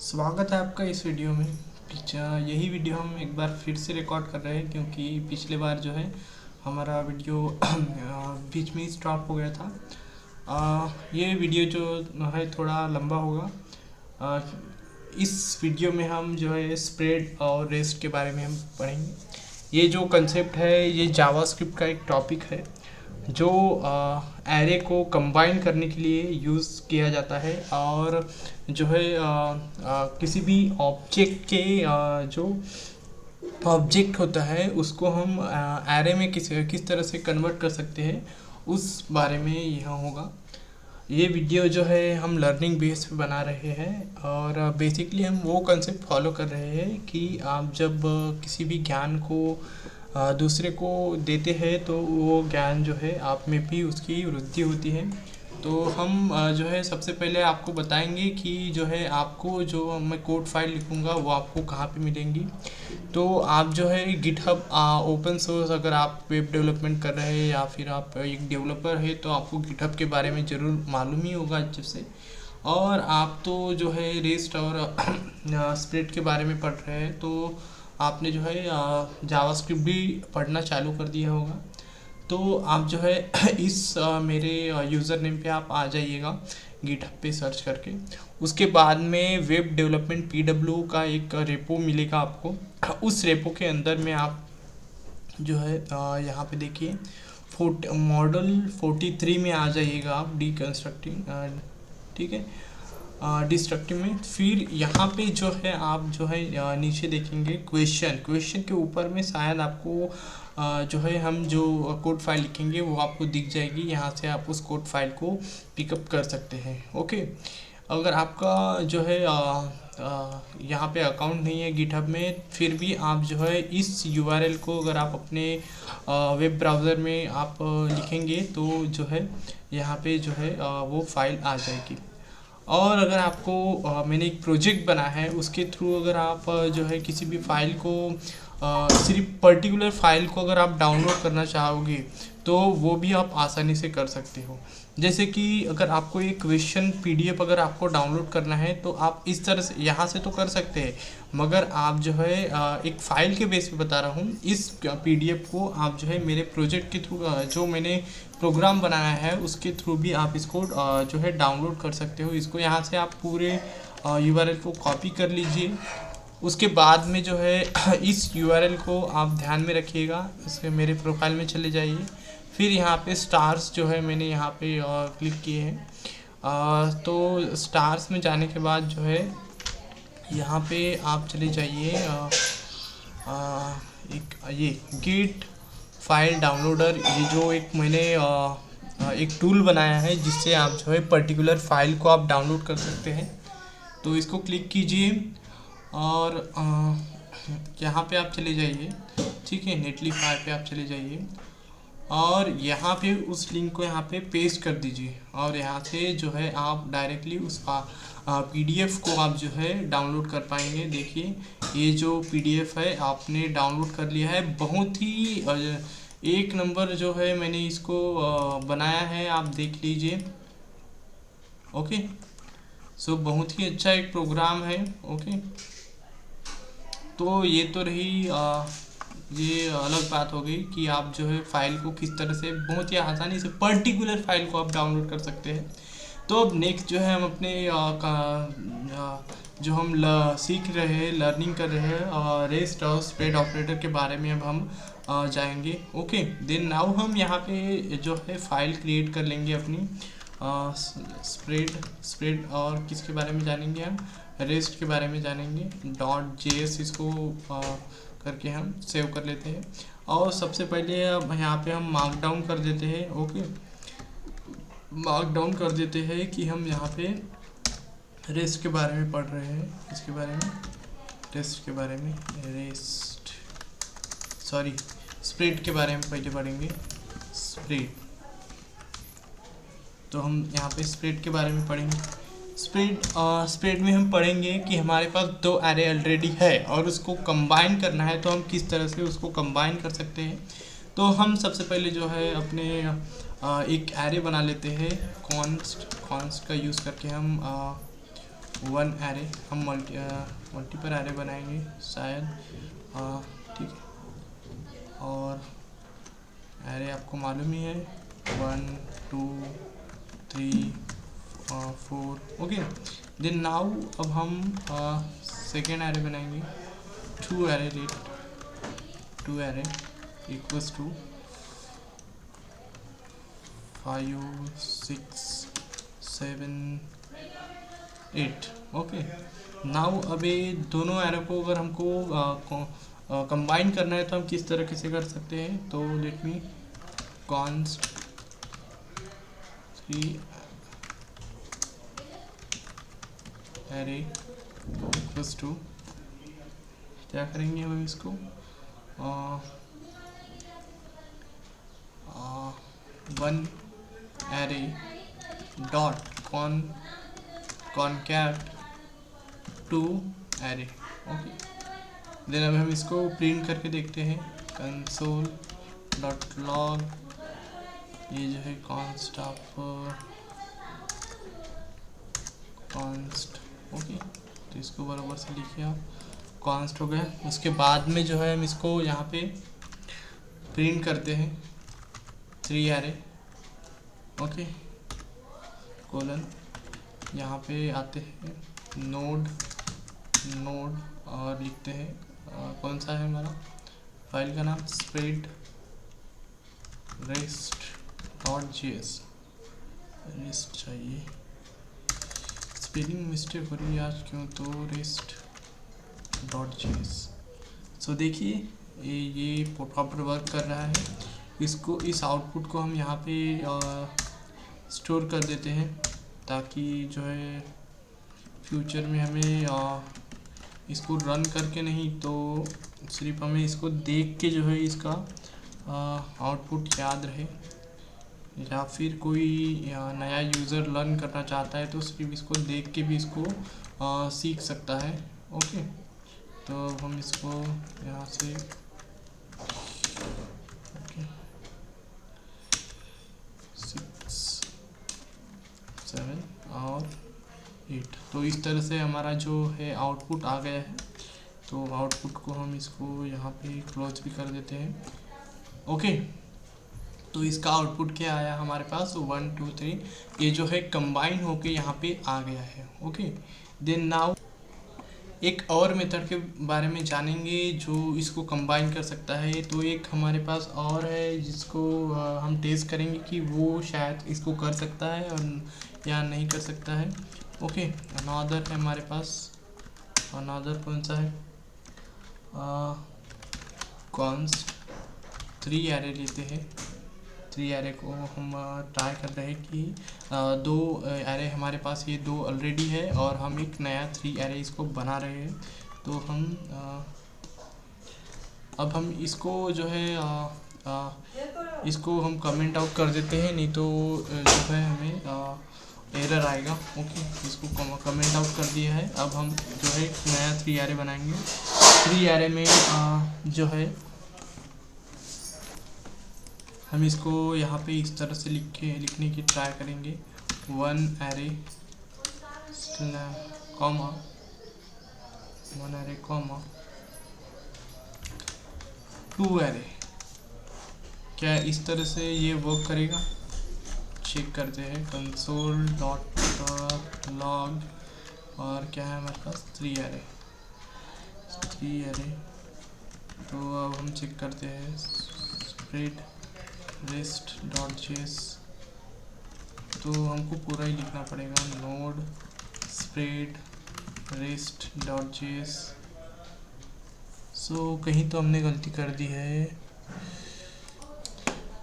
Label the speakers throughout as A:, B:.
A: स्वागत है आपका इस वीडियो में। यही वीडियो हम एक बार फिर से रिकॉर्ड कर रहे हैं क्योंकि पिछले बार जो है हमारा वीडियो बीच में ही स्टॉप हो गया था। ये वीडियो जो है थोड़ा लंबा होगा। अ, इस वीडियो में हम जो है स्प्रेड और रेस्ट के बारे में हम पढ़ेंगे। ये जो कंसेप्ट है ये जावास्क्रिप्ट का एक टॉपिक है जो एरे को कंबाइन करने के लिए यूज़ किया जाता है और जो है किसी भी ऑब्जेक्ट के जो ऑब्जेक्ट होता है उसको हम एरे में किस तरह से कन्वर्ट कर सकते हैं उस बारे में यह होगा। ये वीडियो जो है हम लर्निंग बेस पे बना रहे हैं और बेसिकली हम वो कंसेप्ट फॉलो कर रहे हैं कि आप जब किसी भी ज्ञान को दूसरे को देते हैं तो वो ज्ञान जो है आप में भी उसकी वृद्धि होती है। तो हम जो है सबसे पहले आपको बताएंगे कि जो है आपको जो मैं कोड फाइल लिखूंगा वो आपको कहाँ पे मिलेंगी। तो आप जो है गिटहब ओपन सोर्स, अगर आप वेब डेवलपमेंट कर रहे हैं या फिर आप एक डेवलपर है तो आपको गिटहब के बारे में ज़रूर मालूम ही होगा अच्छे से। और आप तो जो है रेस्ट और स्प्रेड के बारे में पढ़ रहे हैं तो आपने जो है जावास्क्रिप्ट भी पढ़ना चालू कर दिया होगा। तो आप जो है इस मेरे यूज़र नेम पे आप आ जाइएगा गिटहब पे सर्च करके। उसके बाद में वेब डेवलपमेंट पीडब्ल्यू का एक रेपो मिलेगा आपको। उस रेपो के अंदर में आप जो है यहाँ पे देखिए मॉडल 43 में आ जाइएगा आप डिकंस्ट्रक्टिंग, ठीक है, डिस्ट्रक्टिव में। फिर यहाँ पे जो है आप जो है नीचे देखेंगे क्वेश्चन के ऊपर में शायद आपको जो है हम जो कोड फाइल लिखेंगे वो आपको दिख जाएगी। यहाँ से आप उस कोड फाइल को पिकअप कर सकते हैं। ओके, अगर आपका जो है यहाँ पे अकाउंट नहीं है गिटहब में फिर भी आप जो है इस यूआरएल को अगर आप अपने वेब ब्राउज़र में आप लिखेंगे तो जो है यहाँ पे जो है वो फाइल आ जाएगी। और अगर आपको मैंने एक प्रोजेक्ट बना है उसके थ्रू अगर आप जो है किसी भी फाइल को सिर्फ पर्टिकुलर फाइल को अगर आप डाउनलोड करना चाहोगे तो वो भी आप आसानी से कर सकते हो। जैसे कि अगर आपको एक क्वेश्चन पीडीएफ अगर आपको डाउनलोड करना है तो आप इस तरह से यहाँ से तो कर सकते हैं, मगर आप जो है एक फ़ाइल के बेस पे बता रहा हूँ। इस पीडीएफ को आप जो है मेरे प्रोजेक्ट के थ्रू जो मैंने प्रोग्राम बनाया है उसके थ्रू भी आप इसको जो है डाउनलोड कर सकते हो। इसको यहाँ से आप पूरे यूआरएल को कॉपी कर लीजिए। उसके बाद में जो है इस यूआरएल को आप ध्यान में रखिएगा, इसके मेरे प्रोफाइल में चले जाइए। फिर यहाँ पे स्टार्स जो है मैंने यहाँ पे क्लिक किए हैं। तो स्टार्स में जाने के बाद जो है यहाँ पे आप चले जाइए एक ये गिट फाइल डाउनलोडर, ये जो एक मैंने एक टूल बनाया है जिससे आप जो है पर्टिकुलर फाइल को आप डाउनलोड कर सकते हैं। तो इसको क्लिक कीजिए और यहाँ पे आप चले जाइए, ठीक है, नेटलीफाई पे आप चले जाइए और यहाँ पे उस लिंक को यहाँ पे पेस्ट कर दीजिए और यहाँ से जो है आप डायरेक्टली उस पीडीएफ को आप जो है डाउनलोड कर पाएंगे। देखिए ये जो पीडीएफ है आपने डाउनलोड कर लिया है। बहुत ही एक नंबर जो है मैंने इसको बनाया है, आप देख लीजिए। ओके, सो बहुत ही अच्छा एक प्रोग्राम है। ओके, तो ये तो रही ये अलग बात हो गई कि आप जो है फाइल को किस तरह से बहुत ही आसानी से पर्टिकुलर फाइल को आप डाउनलोड कर सकते हैं। तो अब नेक्स्ट जो है हम अपने जो हम सीख रहे हैं, लर्निंग कर रहे हैं रेस्ट और स्प्रेड ऑपरेटर के बारे में अब हम जाएंगे। ओके, देन नाउ हम यहाँ पे जो है फाइल क्रिएट कर लेंगे अपनी स्प्रेड और किसके बारे में जानेंगे हम, रेस्ट के बारे में जानेंगे। .js इसको करके हम सेव कर लेते हैं और सबसे पहले अब यहाँ पे हम मार्क डाउन कर देते हैं। ओके, मार्क डाउन कर देते हैं कि हम यहाँ पे रेस्ट के बारे में पढ़ रहे हैं। इसके बारे में रेस्ट के बारे में स्प्रेड के बारे में पहले पढ़ेंगे। तो हम यहाँ पे स्प्रेड के बारे में पढ़ेंगे। स्प्रेड में हम पढ़ेंगे कि हमारे पास दो एरे ऑलरेडी है और उसको कंबाइन करना है तो हम किस तरह से उसको कंबाइन कर सकते हैं। तो हम सबसे पहले जो है अपने एक एरे बना लेते हैं। कॉन्स्ट का यूज़ करके हम वन एरे हम मल्टीपल एरे बनाएंगे शायद, ठीक है। और एरे आपको मालूम ही है 1 2 3 4, ओके। देन नाउ अब हम सेकेंड एरे बनाएंगे, 2 array let 2 array equals to 5 6 7 8, okay. Now अब ये दोनों एरो को अगर हमको कंबाइन करना है तो हम किस तरीके से कर सकते हैं, तो let me const 3 array equals to, क्या करेंगे हम इसको one array dot concat 2 array, okay. Then अब हम इसको प्रिंट करके देखते हैं, कंसोल डॉट लॉग, ये जो है कॉन्स्ट ऑफ कॉन्स्ट, ओके। तो इसको बराबर से लिखिए आप, कॉन्स्ट हो गया। उसके बाद में जो है हम इसको यहाँ पे प्रिंट करते हैं 3 एरे, ओके, कोलन, यहाँ पे आते हैं नोड और लिखते हैं कौन सा है हमारा फाइल का नाम, स्प्रेड rest.js, रेस्ट चाहिए, स्पेलिंग मिस्टेक हो रही है आज क्यों, तो rest.js। सो देखिए ये प्रॉपर वर्क कर रहा है। इसको इस आउटपुट को हम यहाँ पे स्टोर कर देते हैं ताकि जो है फ्यूचर में हमें इसको रन करके नहीं तो सिर्फ हमें इसको देख के जो है इसका आउटपुट याद रहे, या फिर कोई नया यूज़र लर्न करना चाहता है तो सिर्फ इसको देख के भी इसको सीख सकता है, ओके। तो हम इसको यहाँ से ओके 6 7 और 8, तो इस तरह से हमारा जो है आउटपुट आ गया है। तो आउटपुट को हम इसको यहाँ पे क्लोज भी कर देते हैं, ओके। तो इसका आउटपुट क्या आया हमारे पास 1 2 3, ये जो है कंबाइन होके यहाँ पे आ गया है, ओके। देन नाउ एक और मेथड के बारे में जानेंगे जो इसको कंबाइन कर सकता है। तो एक हमारे पास और है जिसको हम टेस्ट करेंगे कि वो शायद इसको कर सकता है और या नहीं कर सकता है, ओके। अनदर है हमारे पास, अनदर कौन सा है, कॉन्स्ट 3 एरे लेते हैं। 3 एरे को हम ट्राई कर रहे हैं कि 2 एरे हमारे पास ये 2 ऑलरेडी है और हम एक नया 3 एरे इसको बना रहे हैं। तो हम अब हम इसको जो है इसको हम कमेंट आउट कर देते हैं, नहीं तो जो है हमें एरर आएगा, ओके। इसको कमेंट आउट कर दिया है। अब हम जो है एक नया 3 एरे बनाएंगे। 3 एरे में जो है हम इसको यहाँ पे इस तरह से लिखने की ट्राई करेंगे, 1 array comma 1 array comma 2 array. क्या इस तरह से ये वर्क करेगा, चेक करते हैं, कंसोल डॉट लॉग, और क्या है हमारे पास 3 एरे। तो अब हम चेक करते हैं स्प्रेड rest.js, तो हमको पूरा ही लिखना पड़ेगा, नोड स्प्रेड rest.js। सो कहीं तो हमने गलती कर दी है।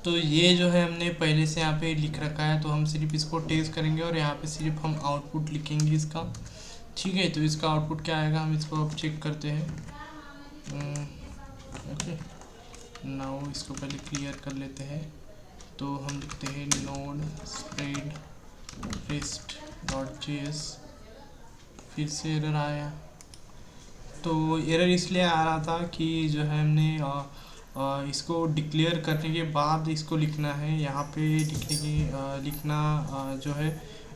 A: तो ये जो है हमने पहले से यहाँ पे लिख रखा है, तो हम सिर्फ इसको टेस्ट करेंगे और यहाँ पे सिर्फ हम आउटपुट लिखेंगे इसका, ठीक है। तो इसका आउटपुट क्या आएगा हम इसको अब चेक करते हैं, ओके। नाउ इसको पहले क्लियर कर लेते हैं। तो हम लिखते हैं नोड स्प्रेड rest.js, फिर से एरर आया। तो एरर इसलिए आ रहा था कि जो है हमने इसको डिक्लेयर करने के बाद इसको लिखना है, यहाँ पे लिखना जो है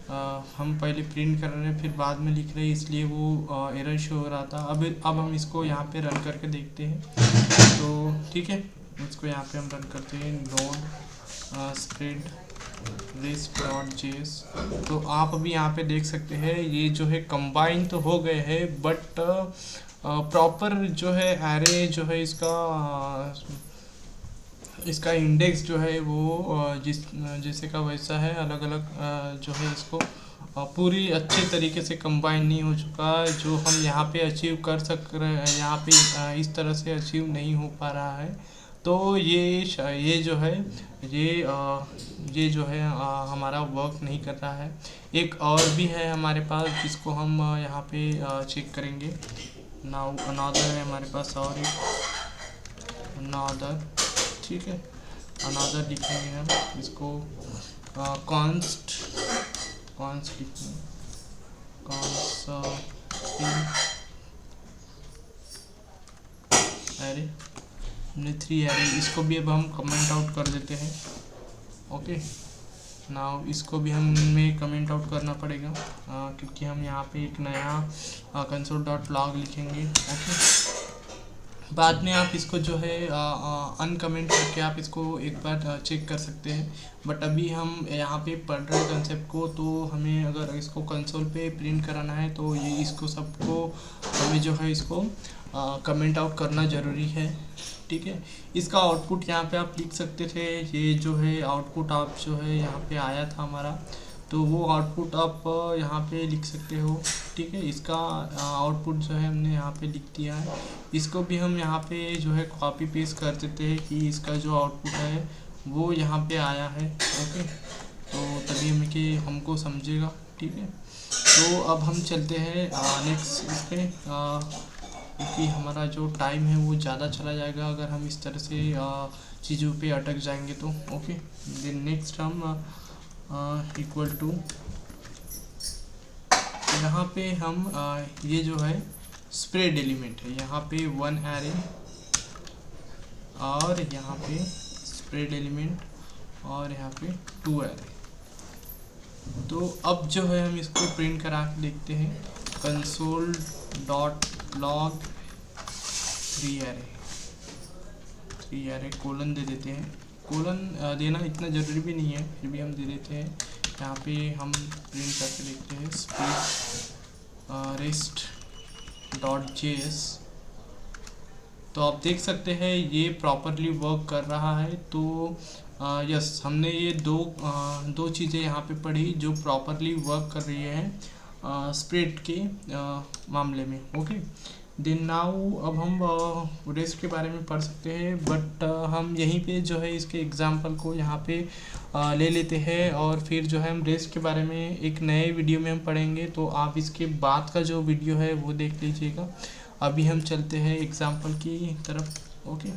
A: हम पहले प्रिंट कर रहे हैं फिर बाद में लिख रहे हैं, इसलिए वो एरर शो हो रहा था। अब हम इसको यहाँ पे रन करके देखते हैं। तो ठीक है, इसको यहाँ पे हम रन करते हैं नोड स्प्रेड list.js। तो आप अभी यहाँ पे देख सकते हैं ये जो है कंबाइन तो हो गए हैं, बट प्रॉपर जो है एरे जो है इसका इंडेक्स जो है वो जैसे का वैसा है, अलग अलग जो है इसको पूरी अच्छे तरीके से कंबाइन नहीं हो चुका। जो हम यहाँ पे अचीव कर सक रहे हैं यहाँ पे इस तरह से अचीव नहीं हो पा रहा है। तो ये जो है ये जो है हमारा वर्क नहीं कर रहा है। एक और भी है हमारे पास जिसको हम यहाँ पे चेक करेंगे। नाउ अनादर है हमारे पास और एक अनादर, ठीक है, अनादर लिखेंगे हम इसको कॉन्स्ट लिखेंगे एरे 3 एरे। इसको भी अब हम कमेंट आउट कर देते हैं। ओके, नाउ इसको भी हमें कमेंट आउट करना पड़ेगा क्योंकि हम यहाँ पे एक नया console.log लिखेंगे। ओके, बाद में आप इसको जो है अनकमेंट करके आप इसको एक बार चेक कर सकते हैं। बट अभी हम यहाँ पे पढ़ रहे हैं कंसेप्ट को, तो हमें अगर इसको कंसोल पे प्रिंट कराना है तो ये इसको सबको हमें जो है इसको कमेंट आउट करना ज़रूरी है। ठीक है, इसका आउटपुट यहाँ पे आप लिख सकते थे। ये जो है आउटपुट आप जो है यहाँ पे आया था हमारा, तो वो आउटपुट आप यहाँ पे लिख सकते हो। ठीक है, इसका आउटपुट जो है हमने यहाँ पे लिख दिया है। इसको भी हम यहाँ पे जो है कॉपी पेस्ट कर देते हैं कि इसका जो आउटपुट है वो यहाँ पे आया है। ओके, तो तभी हमको समझेगा। ठीक है, तो अब हम चलते हैं नेक्स्ट इस पर, क्योंकि हमारा जो टाइम है वो ज़्यादा चला जाएगा अगर हम इस तरह से चीज़ों पे अटक जाएंगे तो। ओके, देन नेक्स्ट हम इक्वल टू यहाँ पे हम ये जो है स्प्रेड एलिमेंट है, यहाँ पे 1 एरे और यहाँ पे स्प्रेड एलिमेंट और यहाँ पे 2 एरे। तो अब जो है हम इसको प्रिंट करा के देखते हैं console.log 3 एरे कोलन दे देते हैं। कोलन देना इतना ज़रूरी भी नहीं है, फिर भी हम दे देते हैं। यहाँ पे हम प्रिंट करके देखते हैं स्पेस rest.js। तो आप देख सकते हैं ये प्रॉपरली वर्क कर रहा है। तो यस, हमने ये दो चीज़ें यहाँ पे पढ़ी जो प्रॉपरली वर्क कर रही है स्प्रेड के मामले में। ओके, देन नाउ अब हम रेस्ट के बारे में पढ़ सकते हैं, बट हम यहीं पे जो है इसके एग्जांपल को यहाँ पे ले लेते हैं और फिर जो है हम रेस्ट के बारे में एक नए वीडियो में हम पढ़ेंगे। तो आप इसके बाद का जो वीडियो है वो देख लीजिएगा। अभी हम चलते हैं एग्जांपल की तरफ। ओके,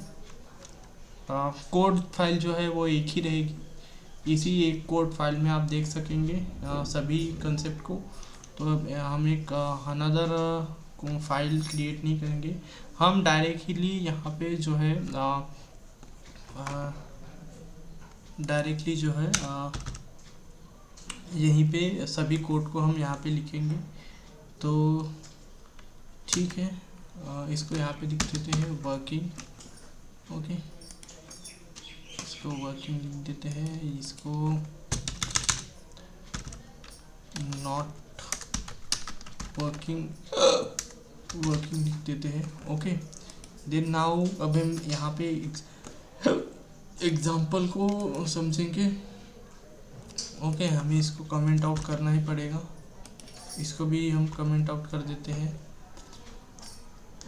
A: कोड फाइल जो है वो एक ही रहेगी। इसी एक कोड फाइल में आप देख सकेंगे सभी कंसेप्ट को। तो हम एक अनदर को फाइल क्रिएट नहीं करेंगे, हम डायरेक्टली यहाँ पे जो है डायरेक्टली जो है यहीं पे सभी कोड को हम यहाँ पे लिखेंगे। तो ठीक है, इसको यहाँ पे लिख देते हैं वर्किंग। ओके, इसको वर्किंग लिख देते हैं, इसको नॉट वर्किंग लिख देते हैं। ओके, देन नाउ अब हम यहाँ पे एग्जाम्पल को समझेंगे। ओके, हमें इसको कमेंट आउट करना ही पड़ेगा, इसको भी हम कमेंट आउट कर देते हैं।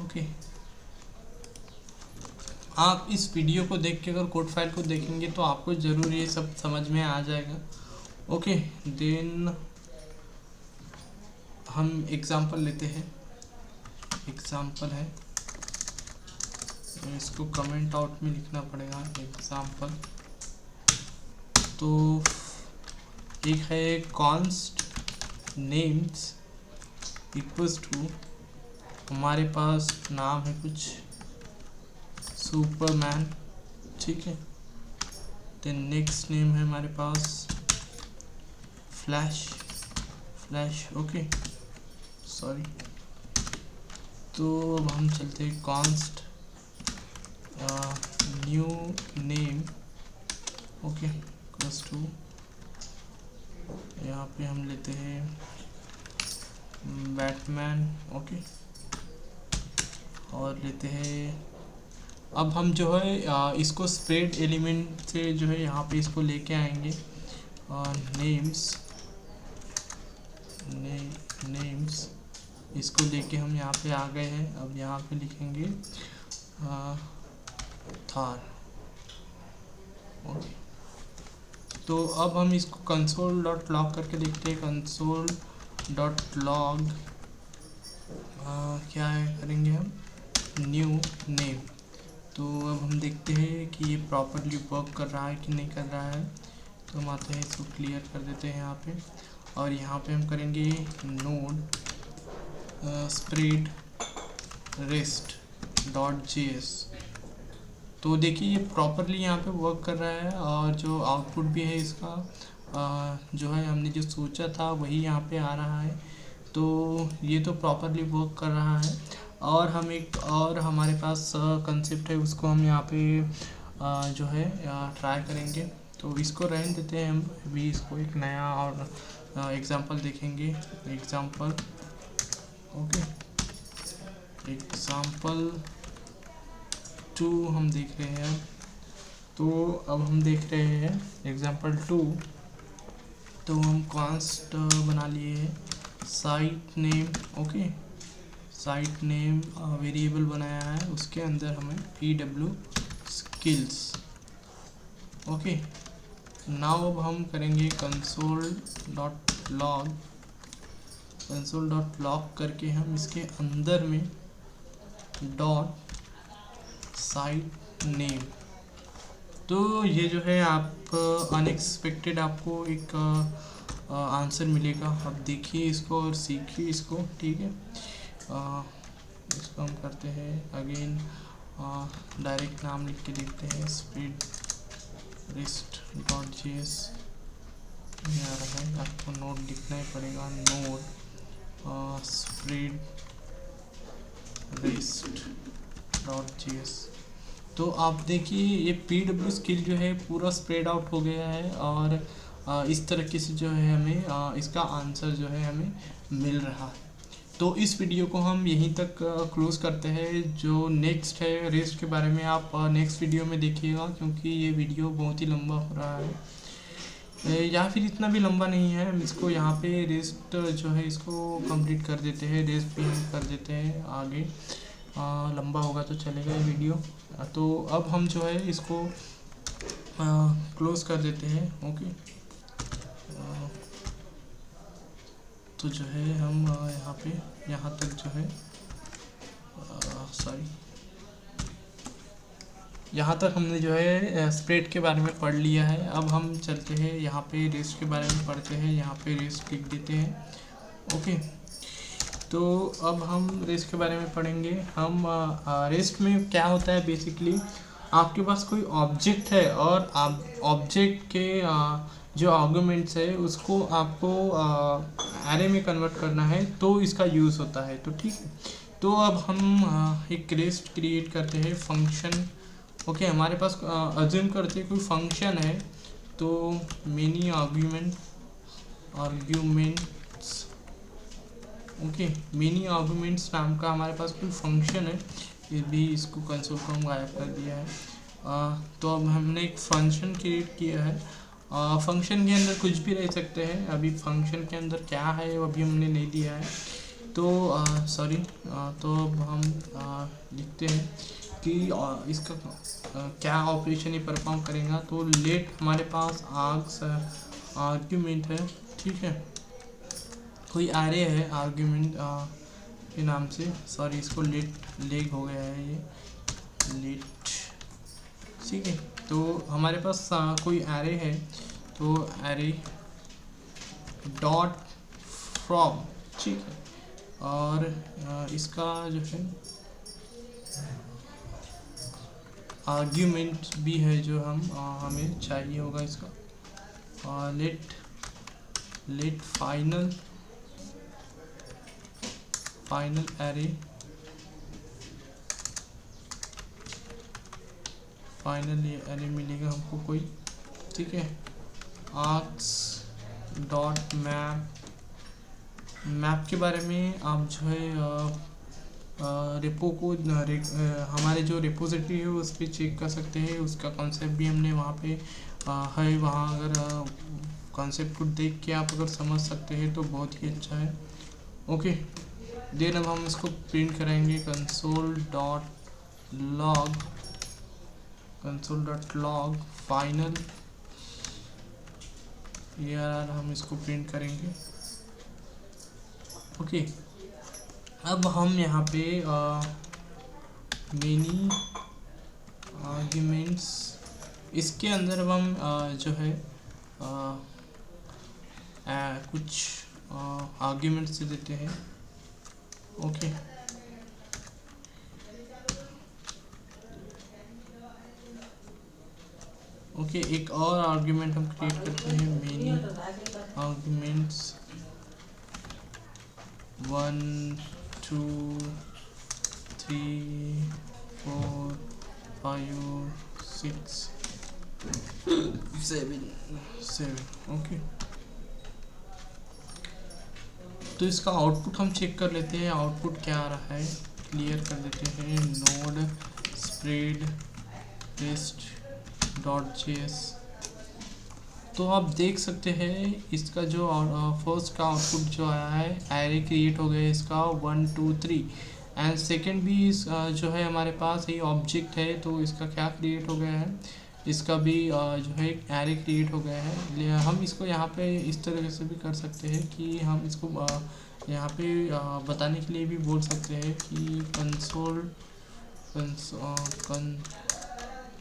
A: ओके, आप इस वीडियो को देख के अगर कोड फाइल को देखेंगे तो आपको ज़रूर ये सब समझ में आ जाएगा। ओके, देन हम एग्जाम्पल लेते हैं। एग्जाम्पल है, इसको कमेंट आउट में लिखना पड़ेगा एग्जाम्पल। तो एक है कॉन्स्ट नेम्स इक्वल्स टू, हमारे पास नाम है कुछ सुपरमैन। ठीक है, देन नेक्स्ट नेम है हमारे पास फ्लैश। Slash, okay sorry. तो अब हम चलते हैं const new name, okay plus 2, यहाँ पे हम लेते हैं बैटमैन, ओके, और लेते हैं, अब हम जो है इसको स्प्रेड एलिमेंट से जो है यहाँ पे इसको लेके आएंगे, नेम्स नेम्स इसको लेके हम यहाँ पे आ गए हैं। अब यहाँ पे लिखेंगे थार, ओके। तो अब हम इसको कंसोल डॉट लॉग करके देखते हैं, कंसोल डॉट लॉग क्या है करेंगे हम, न्यू नेम। तो अब हम देखते हैं कि ये प्रॉपरली वर्क कर रहा है कि नहीं कर रहा है। तो हम आते हैं, इसको क्लियर कर देते हैं यहाँ पे, और यहाँ पे हम करेंगे node spread rest dot JS. तो देखिए ये प्रॉपरली यहाँ पे वर्क कर रहा है, और जो आउटपुट भी है इसका जो है हमने जो सोचा था वही यहाँ पे आ रहा है। तो ये तो प्रॉपरली वर्क कर रहा है। और हम एक और हमारे पास कंसेप्ट है, उसको हम यहाँ पे जो है ट्राई करेंगे। तो इसको रहने देते हैं, हम भी इसको एक नया और एग्जांपल देखेंगे। एग्जांपल, ओके, एग्जांपल 2 हम देख रहे हैं। तो अब हम देख रहे हैं एग्जांपल 2। तो हम कॉन्स्ट बना लिए हैं site name, okay, site name variable बनाया है, उसके अंदर हमें pw skills, ओके। नाउ अब हम करेंगे कंसोल डॉट लॉग करके हम इसके अंदर में डॉट साइट नेम। तो ये जो है आप अनएक्सपेक्टेड आपको एक आंसर मिलेगा। अब देखिए इसको और सीखिए इसको, ठीक है। इसको हम करते हैं अगेन, डायरेक्ट नाम लिख के देखते हैं, स्प्रेड रेस्ट डॉट जेएस ये आ रहा है। आपको नोड लिखना ही पड़ेगा, node spread rest dot JS. तो आप देखिए ये pw स्किल जो है पूरा स्प्रेड आउट हो गया है, और इस तरीके से जो है हमें इसका आंसर जो है हमें मिल रहा है। तो इस वीडियो को हम यहीं तक क्लोज करते हैं। जो नेक्स्ट है रेस्ट के बारे में आप नेक्स्ट वीडियो में देखिएगा, क्योंकि ये वीडियो बहुत ही लंबा हो रहा है, या फिर इतना भी लंबा नहीं है। हम इसको यहाँ पे रेस्ट जो है इसको कंप्लीट कर देते हैं, रेस्ट भी हम कर देते हैं आगे। लंबा होगा तो चलेगा ये वीडियो। तो अब हम जो है इसको क्लोज कर देते हैं, ओके। तो जो है हम यहाँ तक जो है यहाँ तक हमने जो है स्प्रेड के बारे में पढ़ लिया है। अब हम चलते हैं यहाँ पे रेस्ट के बारे में पढ़ते हैं। यहाँ पे रेस्ट लिख देते हैं, ओके। तो अब हम रेस्ट के बारे में पढ़ेंगे। हम रेस्ट में क्या होता है, बेसिकली आपके पास कोई ऑब्जेक्ट है, और आप ऑब्जेक्ट के जो आर्गुमेंट्स है उसको आपको एरे में कन्वर्ट करना है, तो इसका यूज़ होता है। तो ठीक है, तो अब हम एक रेस्ट क्रिएट करते हैं फंक्शन, ओके। हमारे पास अज्यूम करते हैं कोई फंक्शन है, तो many arguments, okay, many arguments नाम का हमारे पास कोई फंक्शन है। ये भी इसको कंसोल को हम गायब कर दिया है। तो अब हमने एक फंक्शन क्रिएट किया है। फंक्शन के अंदर कुछ भी रह सकते हैं। अभी फंक्शन के अंदर क्या है वो अभी हमने नहीं दिया है, तो सॉरी। तो अब हम लिखते हैं कि इसका क्या ऑपरेशन ये परफॉर्म करेगा। तो लेट हमारे पास आर्ग्यूमेंट है, ठीक है, कोई एरे है आर्ग्यूमेंट के नाम से, सॉरी इसको लेग हो गया है ये लेट, ठीक है। तो हमारे पास कोई एरे है, तो एरे डॉट फ्रॉम, ठीक है। और इसका जो है आर्ग्यूमेंट भी है जो हमें चाहिए होगा इसका। Let final final array, final ये एरे मिलेगा हमको कोई, ठीक है। आर्क्स डॉट मैप, मैप के बारे में आप जो है रेपो को हमारे जो रिपोजिटरी है उस पर चेक कर सकते हैं। उसका कॉन्सेप्ट भी हमने वहाँ पे है, वहाँ अगर कॉन्सेप्ट को देख के आप अगर समझ सकते हैं तो बहुत ही अच्छा है। ओके, देन अब हम इसको प्रिंट करेंगे console.log फाइनल ARR, हम इसको प्रिंट करेंगे। ओके, अब हम यहाँ पे मेनी आर्ग्यूमेंट्स, इसके अंदर अब हम जो है कुछ आर्ग्यूमेंट्स दे देते हैं। ओके, ओके, एक और आर्ग्यूमेंट हम क्रिएट करते हैं, मेनी आर्ग्यूमेंट्स 1 2 3 4 5 6 7। ओके, तो इसका आउटपुट हम चेक कर लेते हैं, आउटपुट क्या आ रहा है। क्लियर कर देते हैं नोड स्प्रेड टेस्ट .js। तो आप देख सकते हैं इसका जो फर्स्ट का आउटपुट जो आया है, एरे क्रिएट हो गया इसका 1 2 3, एंड सेकंड भी जो है हमारे पास ये ऑब्जेक्ट है, तो इसका क्या क्रिएट हो गया है, इसका भी जो है एक एरे क्रिएट हो गया है। हम इसको यहाँ पे इस तरह से भी कर सकते हैं कि हम इसको यहाँ पे बताने के लिए भी बोल सकते हैं कि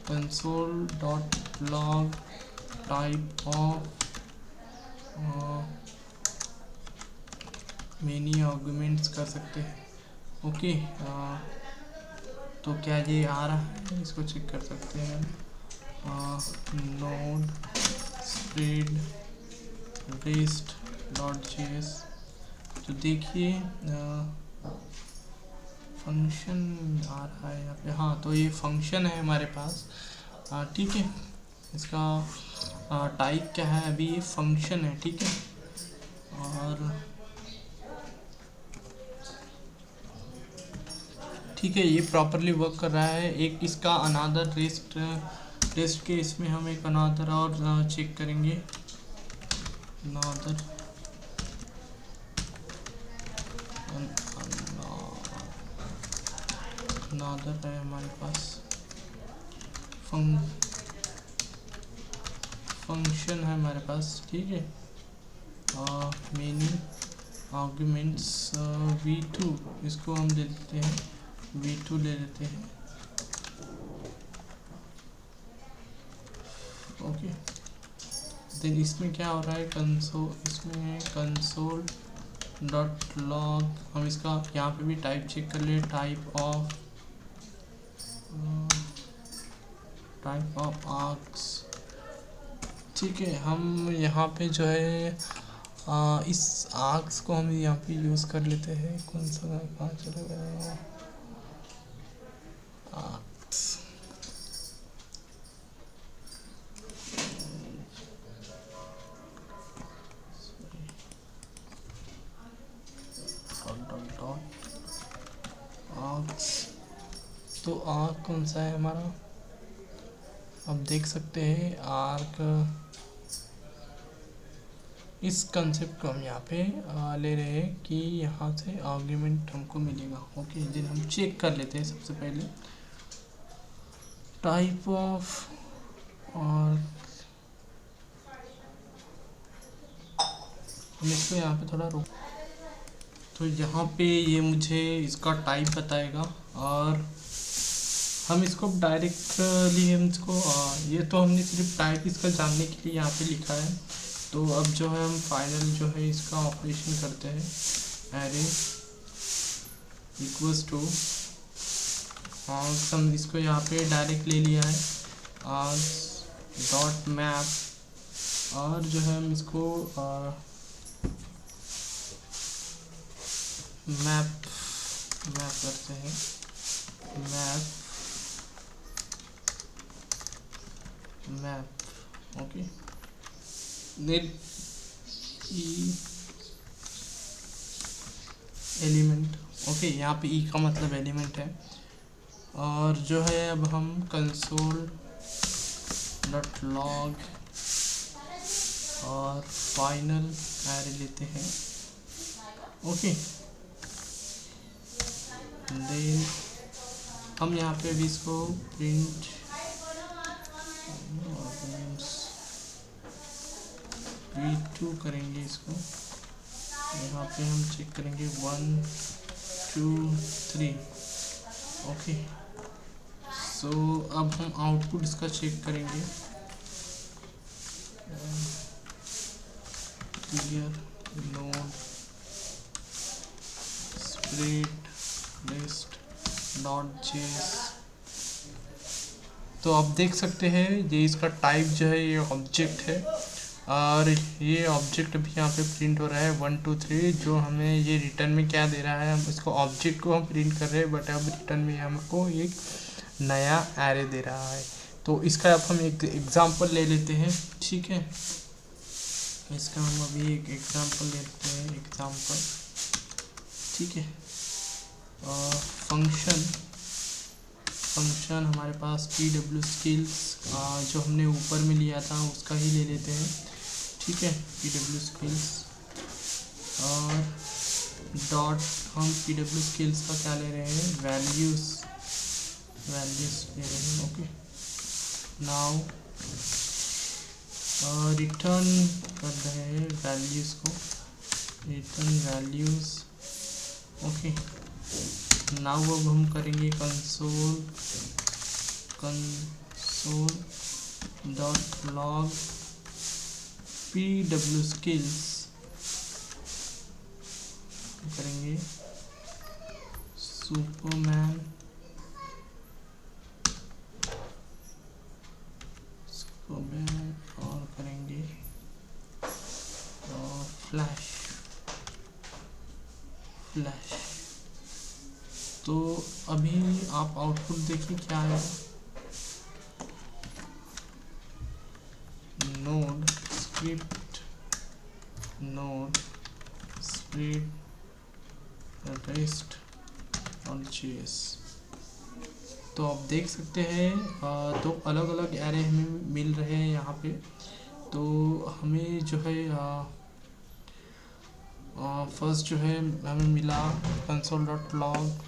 A: console.log type of many arguments कर सकते हैं। ओके, तो क्या ये आ रहा है, इसको चेक कर सकते हैं। नोड स्प्रेड रेस्ट .js, तो देखिए फंक्शन आ रहा है यहाँ पे। हाँ, तो ये फंक्शन है हमारे पास, ठीक है। इसका टाइप क्या है, अभी ये फंक्शन है, ठीक है। और ठीक है, ये प्रॉपरली वर्क कर रहा है। एक इसका अनादर टेस्ट के इसमें हम एक अनादर और चेक करेंगे। अनादर है हमारे पास, फंक्शन है हमारे पास, ठीक है। मेनी आर्ग्यूमेंट्स v2, इसको हम दे देते हैं v2 ले लेते हैं। ओके, देन इसमें क्या हो रहा है, इसमें console.log, हम इसका यहाँ पे भी टाइप चेक कर ले, टाइप ऑफ आर्क्स, ठीक है। हम यहाँ पे जो है इस आर्क्स को हम यहाँ पे यूज़ कर लेते हैं। कौन सा कहाँ चला गया आर्क्स, आर्क्स, तो आर्क कौन सा है हमारा, आप देख सकते हैं आर्क। इस कंसेप्ट को हम यहाँ पे ले रहे हैं कि यहाँ से आर्ग्यूमेंट हमको मिलेगा। ओके, दिन हम चेक कर लेते हैं सबसे पहले टाइप ऑफ, और हम इसको यहाँ पे थोड़ा रोक, तो यहाँ पे ये मुझे इसका टाइप बताएगा, और हम इसको डायरेक्टली हम इसको ये तो हमने सिर्फ टाइप इसका जानने के लिए यहाँ पे लिखा है। तो अब जो है हम फाइनल जो है इसका ऑपरेशन करते हैं, एरे इक्वल्स टू आर्क्स, हम इसको यहाँ पे डायरेक्ट ले लिया है आर्क्स डॉट मैप, और जो है हम इसको मैप मैप करते हैं, मैप मैप ओके, नेट ई एलिमेंट ओके, यहाँ पे ई का मतलब एलिमेंट है। और जो है अब हम कंसोल डॉट लॉग और फाइनल एरे लेते हैं ओके। देन हम यहाँ पे भी इसको प्रिंट v2 करेंगे इसको। यहाँ पे हम चेक करेंगे 1 2 3 ओके। सो अब हम आउटपुट इसका चेक करेंगे, clear node spread list dot JS. तो आप देख सकते हैं ये इसका टाइप जो है ये ऑब्जेक्ट है, और ये ऑब्जेक्ट भी यहाँ पे प्रिंट हो रहा है 1 2 3। जो हमें ये रिटर्न में क्या दे रहा है, हम इसको ऑब्जेक्ट को हम प्रिंट कर रहे हैं, बट अब रिटर्न में हमको एक नया एरे दे रहा है। तो इसका अब हम एक एग्जांपल ले लेते हैं, ठीक है। इसका हम अभी एक एग्जांपल लेते हैं, एग्जांपल ठीक है। फंक्शन हमारे पास pw skills जो हमने ऊपर में लिया था उसका ही ले लेते हैं, ठीक है। pw skills और डॉट हम pw skills का क्या ले रहे हैं, वैल्यूज ले रहे हैं ओके। नाउ रिटर्न कर रहे हैं वैल्यूज को, रिटर्न वैल्यूज ओके। नाउ अब हम करेंगे console dot log pw skills, करेंगे सुपरमैन और करेंगे फ्लैश। तो अभी आप आउटपुट देखिए क्या है, नोड स्प्रेड रेस्ट और जेएस। तो आप देख सकते हैं तो अलग अलग एरे हमें मिल रहे हैं यहाँ पे। तो हमें जो है फर्स्ट जो है हमें मिला कंसोल डॉट लॉग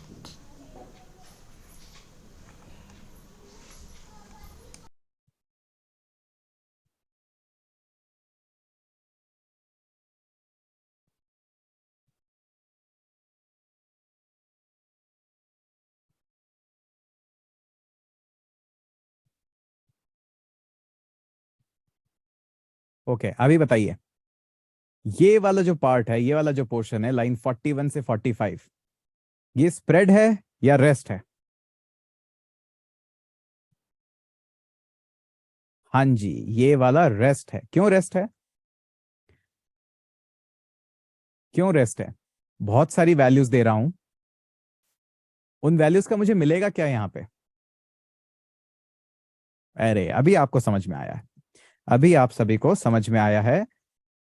B: ओके अभी बताइए, ये वाला जो पार्ट है, ये वाला जो पोर्शन है लाइन 41 से 45, ये स्प्रेड है या रेस्ट है? हाँ जी, ये वाला रेस्ट है। क्यों रेस्ट है? क्यों रेस्ट है? बहुत सारी वैल्यूज दे रहा हूं, उन वैल्यूज का मुझे मिलेगा क्या यहां पे? अरे अभी आपको समझ में आया है, अभी आप सभी को समझ में आया है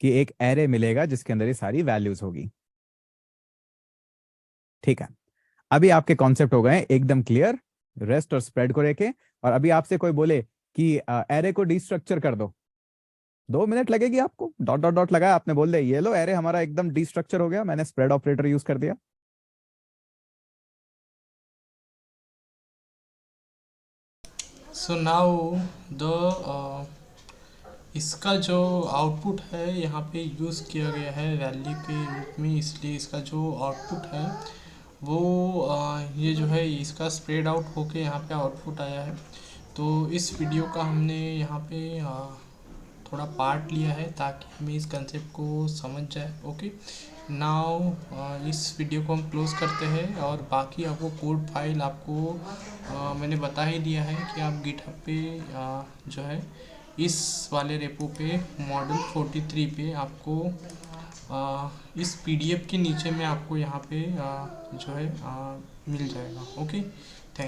B: कि एक एरे मिलेगा जिसके अंदर ये सारी वैल्यूज होगी। ठीक है, अभी आपके कॉन्सेप्ट हो गए एकदम क्लियर रेस्ट और स्प्रेड को लेके। और अभी आपसे कोई बोले कि एरे को डिस्ट्रक्चर कर दो, 2 मिनट लगेगी आपको, डॉट डॉट डॉट लगाया आपने, बोल दे ये लो एरे हमारा एकदम डिस्ट्रक्चर हो गया, मैंने स्प्रेड ऑपरेटर यूज कर दिया।
A: सो नाउ द इसका जो आउटपुट है यहाँ पे यूज़ किया गया है वैल्यू के रूप में, इसलिए इसका जो आउटपुट है वो ये जो है इसका स्प्रेड आउट होके यहाँ पे आउटपुट आया है। तो इस वीडियो का हमने यहाँ पे थोड़ा पार्ट लिया है ताकि हमें इस कंसेप्ट को समझ जाए ओके। नाउ इस वीडियो को हम क्लोज करते हैं, और बाकी आपको कोड फाइल आपको मैंने बता ही दिया है कि आप गिटहब पे जो है इस वाले रेपो पे मॉडल 43 पे आपको इस पीडीएफ के नीचे में आपको यहाँ पे जो है मिल जाएगा। ओके।